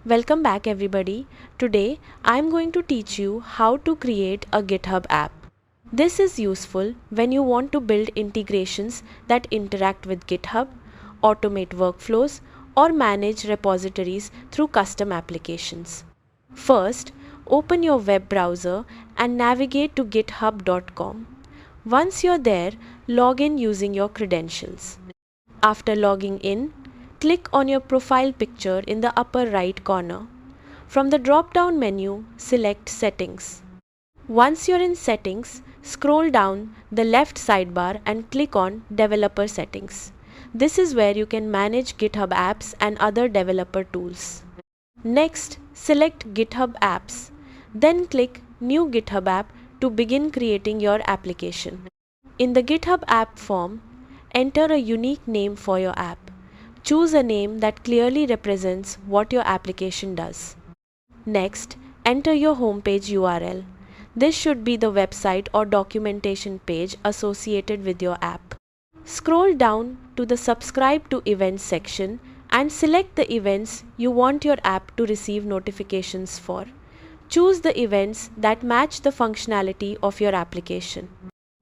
Welcome back everybody. Today I am going to teach you how to create a GitHub app. This is useful when you want to build integrations that interact with GitHub, automate workflows, or manage repositories through custom applications. First, open your web browser and navigate to github.com. Once you're there, log in using your credentials. After logging in, click on your profile picture in the upper right corner. From the drop-down menu, select Settings. Once you're in Settings, scroll down the left sidebar and click on Developer Settings. This is where you can manage GitHub Apps and other developer tools. Next, select GitHub Apps. Then click New GitHub App to begin creating your application. In the GitHub App form, enter a unique name for your app. Choose a name that clearly represents what your application does. Next, enter your homepage URL. This should be the website or documentation page associated with your app. Scroll down to the Subscribe to Events section and select the events you want your app to receive notifications for. Choose the events that match the functionality of your application.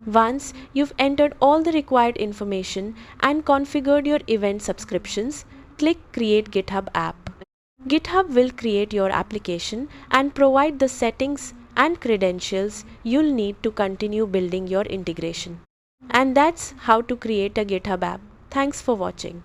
Once you've entered all the required information and configured your event subscriptions, click Create GitHub App. GitHub will create your application and provide the settings and credentials you'll need to continue building your integration. And that's how to create a GitHub app. Thanks for watching.